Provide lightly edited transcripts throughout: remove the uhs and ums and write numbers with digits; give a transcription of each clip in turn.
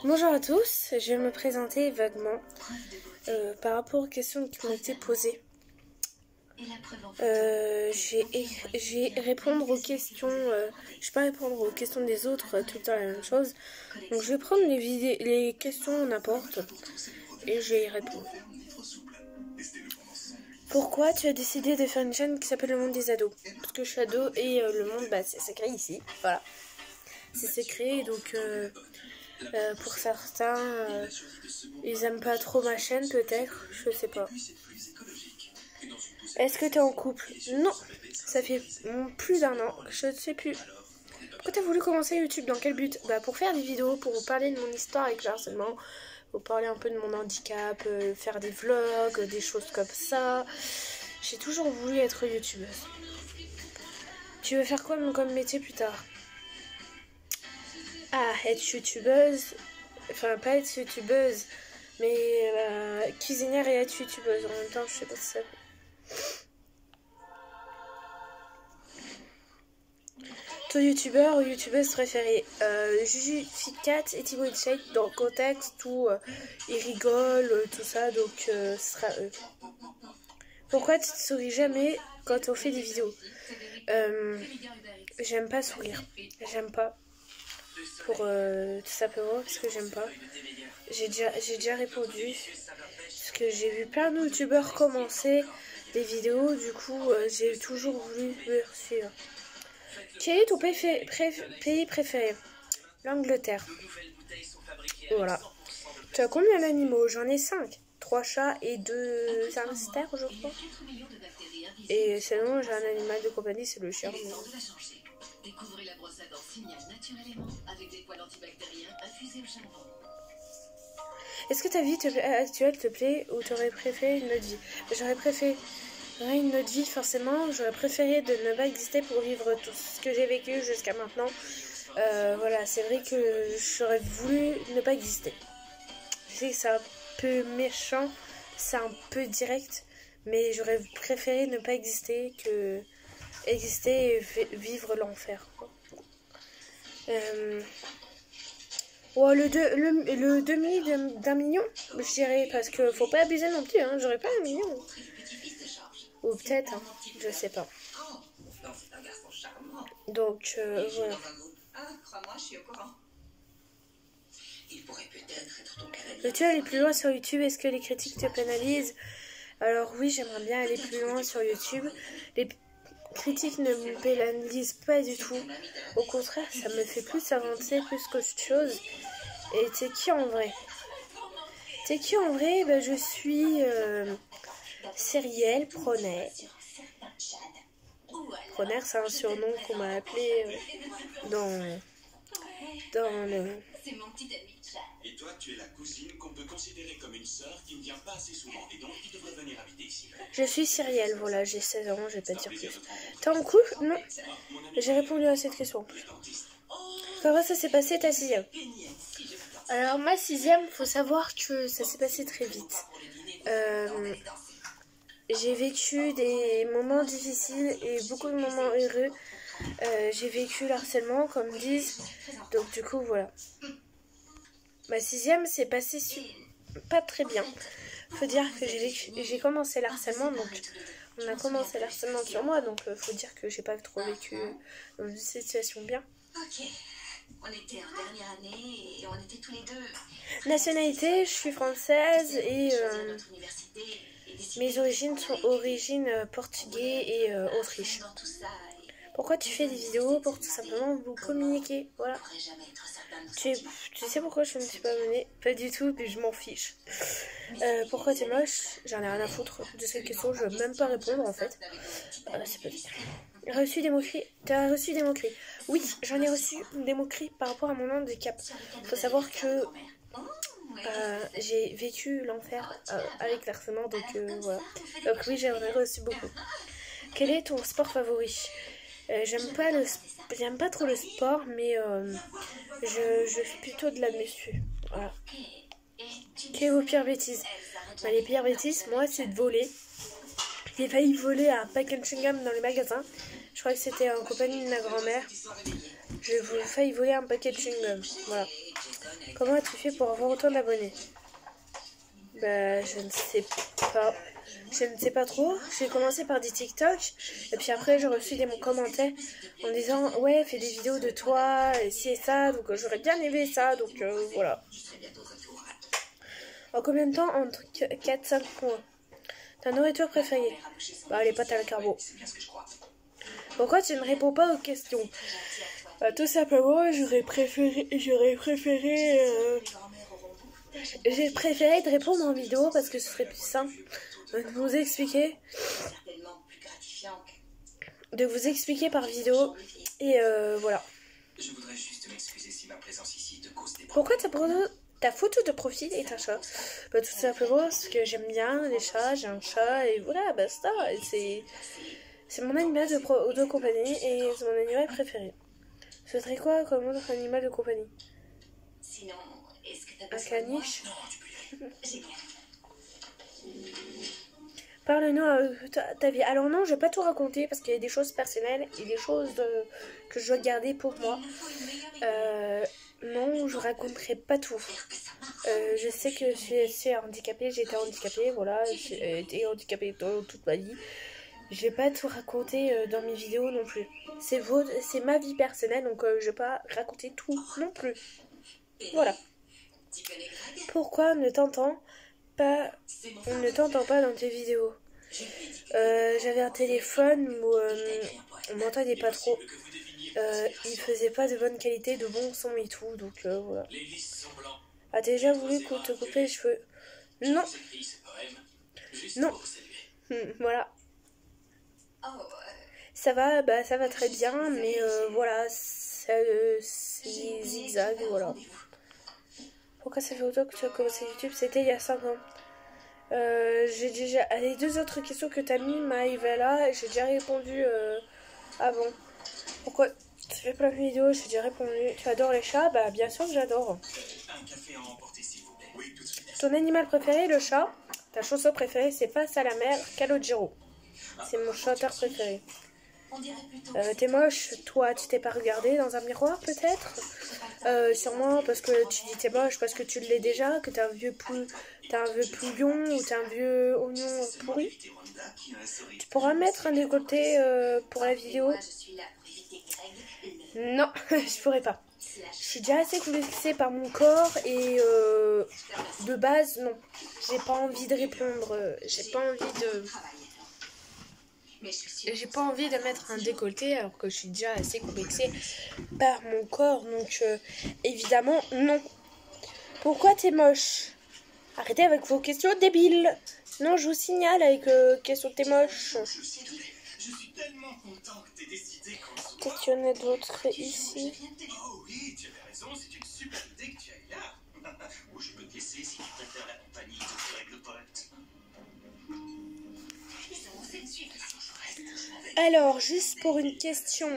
Bonjour à tous, je vais me présenter vaguement par rapport aux questions qui m'ont été posées. Je vais répondre aux questions, je vais pas répondre aux questions des autres tout le temps la même chose. Donc je vais prendre les questions n'importe et je vais y répondre. Pourquoi tu as décidé de faire une chaîne qui s'appelle Le Monde des Ados? Parce que je suis ado et le monde, c'est secret ici, voilà. C'est secret, donc pour certains, ils aiment pas trop ma chaîne peut-être, je sais pas. Est-ce que tu es en couple? Non, ça fait plus d'1 an, je ne sais plus. Pourquoi tu as voulu commencer YouTube? Dans quel but? Pour faire des vidéos, pour vous parler de mon histoire avec le harcèlement, pour parler un peu de mon handicap, faire des vlogs, des choses comme ça. J'ai toujours voulu être youtubeuse. Tu veux faire quoi comme métier plus tard? Ah, être youtubeuse, enfin pas être youtubeuse, mais cuisinière et être youtubeuse en même temps, je sais pas si ça fait. Ton youtubeur ou youtubeuse préférée? Juju Fit4 et Thibaut InShape dans le contexte où ils rigolent, tout ça, donc ce sera eux. Pourquoi tu te souris jamais quand on fait des vidéos? J'aime pas sourire, j'aime pas. Pour tout simplement parce que j'aime pas. J'ai déjà répondu parce que j'ai vu plein de youtubeurs commencer des vidéos, du coup j'ai toujours voulu me suivre. Quel est ton pays préféré? L'Angleterre. Voilà. Tu as combien d'animaux? J'en ai 5. 3 chats et 2 hamsters, je crois. Et sinon, j'ai un animal de compagnie, c'est le chien. Découvrez la brosse à dents Signal naturellement avec des poils antibactériens infusés au charbon. Est-ce que ta vie actuelle te plaît ou t'aurais préféré une autre vie? J'aurais préféré une autre vie forcément. J'aurais préféré de ne pas exister pour vivre tout ce que j'ai vécu jusqu'à maintenant. Voilà, c'est vrai que j'aurais voulu ne pas exister. Je sais que c'est un peu méchant, c'est un peu direct, mais j'aurais préféré ne pas exister que exister et vivre l'enfer. Le demi d'un million, je dirais, parce que faut pas abuser non plus, hein, j'aurais pas 1 million. Ou peut-être, hein, je sais pas. Donc, voilà. Veux-tu aller plus loin sur YouTube? Est-ce que les critiques te pénalisent? Alors oui, j'aimerais bien aller plus loin sur YouTube. Les critiques ne me pénalisent pas du tout. Au contraire, ça me fait plus avancer, plus qu'autre chose. Et t'es qui en vrai? T'es qui en vrai? Je suis Cyrielle Proner. Proner, c'est un surnom qu'on m'a appelé dans le... C'est mon petit ami Chad. Et toi, tu es la cousine qu'on peut considérer comme une sœur qui ne vient pas assez souvent et donc qui devrait venir habiter ici. Je suis Cyrielle, voilà, j'ai 16 ans, je vais pas dire plus. T'es en couple? Non. J'ai répondu à cette question. Comment ça s'est passé ta 6e? Alors ma 6e, faut savoir que ça s'est passé très vite. J'ai vécu des moments difficiles et beaucoup de moments heureux. J'ai vécu le harcèlement, comme disent. Donc du coup, voilà. Ma 6e s'est passée pas très bien. Faut dire que j'ai commencé le harcèlement, donc on a commencé le harcèlement sur moi, donc faut dire que j'ai pas trop vécu dans une situation bien. Ok. On était en dernière année et on était tous les deux. Nationalité, je suis française et mes origines sont portugais et Autriche. Pourquoi tu fais des vidéos? Pour tout simplement vous communiquer, voilà. Tu sais pourquoi je ne me suis pas abonnée? Pas du tout, mais je m'en fiche. Pourquoi t'es moche? J'en ai rien à foutre de cette question, je veux même pas répondre en fait. C'est pas vrai. Reçu des moqueries? T'as reçu des moqueries? Oui, j'en ai reçu des moqueries par rapport à mon handicap. Faut savoir que j'ai vécu l'enfer avec l'harcèlement, donc voilà. Donc oui, j'en ai reçu beaucoup. Quel est ton sport favori? J'aime pas trop le sport, mais je fais plutôt de la muscu. Voilà. Quelles sont vos pires bêtises? Les pires bêtises, moi, c'est de voler. J'ai failli voler un paquet de chewing-gum dans les magasins. Je crois que c'était en compagnie de ma grand-mère. J'ai failli voler un paquet de chewing-gum. Voilà. Comment as-tu fait pour avoir autant d'abonnés? Bah, je ne sais pas. Je ne sais pas trop. J'ai commencé par des TikTok. Et puis après, j'ai reçu des commentaires en disant ouais, fais des vidéos de toi, et ci et ça. Donc, j'aurais bien aimé ça. Donc, voilà. En combien de temps? Entre 4-5 mois. Ta nourriture préférée? Bah, les pâtes à la carbo. Pourquoi tu ne réponds pas aux questions? Bah, tout simplement, j'ai préféré de répondre en vidéo parce que ce serait plus simple de vous expliquer par vidéo. Et voilà. Pourquoi ta photo de profil est un chat? Bah, tout simplement parce que j'aime bien les chats, j'ai un chat et voilà, basta. C'est mon animal de compagnie et c'est mon animal préféré. Ce serait quoi comme autre animal de compagnie? Un caniche? Parle-nous ta vie. Alors non, je vais pas tout raconter parce qu'il y a des choses personnelles et des choses que je dois garder pour moi. Non, je raconterai pas tout. Je sais que je suis handicapée, j'ai été handicapée, voilà, j'ai été handicapée toute ma vie. Je vais pas tout raconter dans mes vidéos non plus. C'est ma vie personnelle, donc je vais pas raconter tout non plus. Voilà. Pourquoi on ne t'entend pas dans tes vidéos? J'avais un téléphone où on m'entendait pas trop. Il faisait pas de bonne qualité, de bon son et tout, donc voilà. As-tu déjà voulu te couper les cheveux? Non. Non. Voilà. Ça va, ça va très bien, mais voilà, c'est zigzag, voilà. Pourquoi ça fait autant que tu as commencé YouTube? C'était il y a 5 ans. J'ai déjà... Les 2 autres questions que t'as mis, Maïva, là, j'ai déjà répondu avant. Pourquoi tu fais plein de vidéos? J'ai déjà répondu. Tu adores les chats? Bah, bien sûr que j'adore. Ton animal préféré, le chat? Ta chanson préférée, c'est Face à la mer, Calogero. C'est mon chanteur préféré. T'es moche, toi, tu t'es pas regardé dans un miroir peut-être? Sûrement parce que tu dis t'es moche parce que tu l'es déjà, que t'es un vieux pouillon ou t'es un vieux oignon pourri. Tu pourras mettre un décolleté pour la vidéo? Non, je pourrais pas. Je suis déjà assez complexée par mon corps et de base, non. J'ai pas envie de répondre, j'ai pas envie de mettre un décolleté alors que je suis déjà assez complexée par mon corps, donc évidemment non. Pourquoi t'es moche? Arrêtez avec vos questions débiles. Non, je vous signale avec question t'es moche. Qu'est-ce qu'il y en a d'autre ici? Oh oui, tu as raison, c'est une super idée que tu ailles là. Ou je peux te laisser si tu préfères la compagnie de règle pote. Alors, juste pour une question,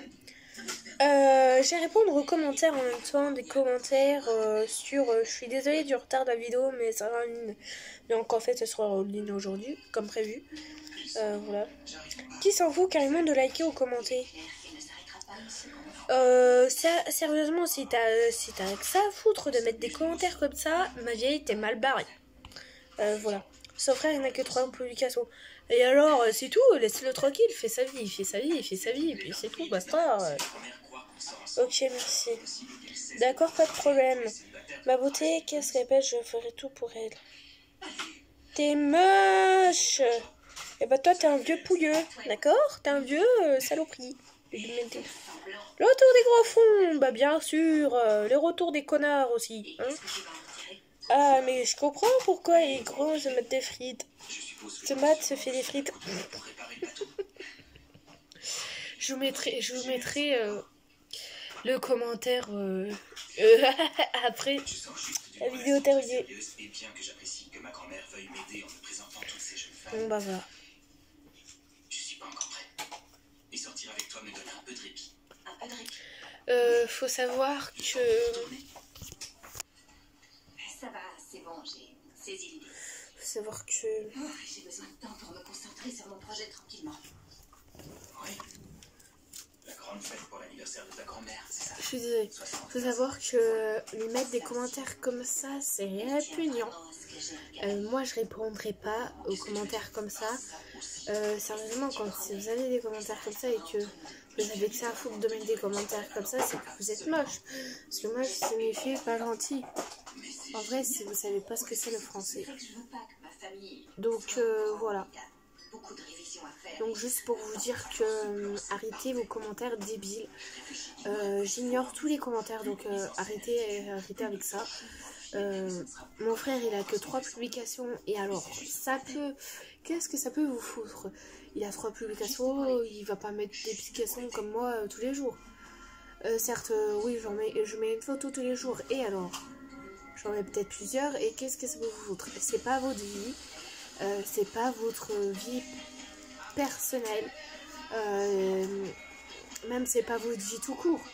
je vais répondre aux commentaires en même temps, des commentaires sur... je suis désolée du retard de la vidéo, mais ça sera une... Donc en fait, ce sera en ligne aujourd'hui, comme prévu. Voilà. Qui s'en fout carrément de liker ou commenter? Sérieusement, si t'as que ça à foutre de mettre des commentaires comme ça, ma vieille, t'es mal barrée. Voilà. Son frère, il n'a que 3 publications. Et alors, c'est tout, laisse-le tranquille, il fait sa vie, et puis c'est tout, basta. Ok, merci. D'accord, pas de problème. Ma beauté, qu'est-ce qu'elle pêche? Je ferai tout pour elle. T'es moche. Et bah toi, t'es un vieux pouilleux, d'accord? T'es un vieux saloperie. Le retour des gros fonds, bah bien sûr. Le retour des connards aussi, hein. Ah, mais je comprends pourquoi les gros se mettent des frites. Tomate se fait des frites. Je vous mettrai le commentaire après la vidéo terminée. Bon bah voilà. Je suis pas encore prêt. Et sortir avec toi me donne un peu de répit. Faut savoir que... Ça va, c'est bon, j'ai saisi l'idée. Faut savoir que... J'ai besoin de temps pour me concentrer sur mon projet tranquillement. Oui. La grande grande fête pour l'anniversaire de ta grand-mère, c'est ça? Je suis désolée. Faut savoir que lui mettre des commentaires comme ça, c'est répugnant. Moi, je répondrai pas aux commentaires comme ça. Sérieusement, quand si vous avez des commentaires comme ça et que vous avez que ça à foutre de mettre des commentaires comme ça, c'est que vous êtes moche. Parce que moche signifie pas gentil. En vrai, si vous savez pas ce que c'est le français. Donc voilà. Donc juste pour vous dire que arrêtez vos commentaires débiles. J'ignore tous les commentaires, donc arrêtez avec ça. Mon frère il a que 3 publications et alors ça peut, qu'est-ce que ça peut vous foutre? Il a 3 publications, il va pas mettre des publications comme moi tous les jours. Certes oui je mets une photo tous les jours et alors j'en mets peut-être plusieurs et qu'est-ce que ça peut vous foutre? C'est pas votre vie, c'est pas votre vie personnelle, même c'est pas votre vie tout court.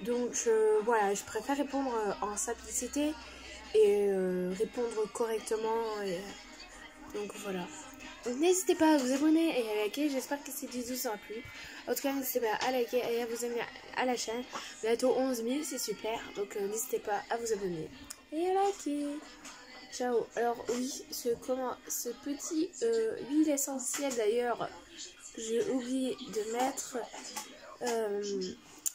Donc voilà, je préfère répondre en simplicité et répondre correctement. Et, donc voilà. N'hésitez pas à vous abonner et à liker. J'espère que cette vidéo vous aura plu. En tout cas, n'hésitez pas à liker et à vous abonner à la chaîne. Bientôt 11 000, c'est super. Donc n'hésitez pas à vous abonner et à liker. Ciao. Alors oui, ce petit huile essentielle d'ailleurs, j'ai oublié de mettre.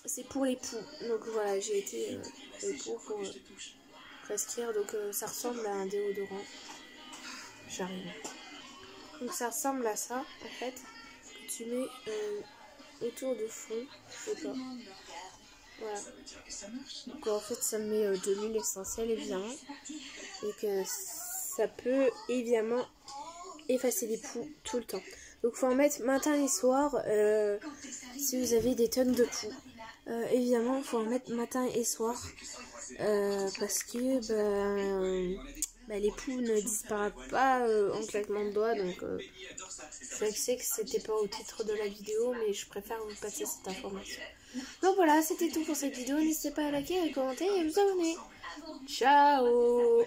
C'est pour les poux. Donc voilà, j'ai été les poux pour prescrire. Donc ça ressemble à un déodorant. J'arrive. Donc ça ressemble à ça en fait. Que tu mets autour du front. Je sais pas. Voilà. Donc en fait ça met de l'huile essentielle évidemment. Et que ça peut évidemment effacer les poux tout le temps. Donc il faut en mettre matin et soir si vous avez des tonnes de poux. Évidemment, il faut en mettre matin et soir parce que les poux ne disparaissent pas en claquement de doigts. Donc, je sais que c'était pas au titre de la vidéo, mais je préfère vous passer cette information. Donc voilà, c'était tout pour cette vidéo. N'hésitez pas à liker, à commenter et à vous abonner. Ciao!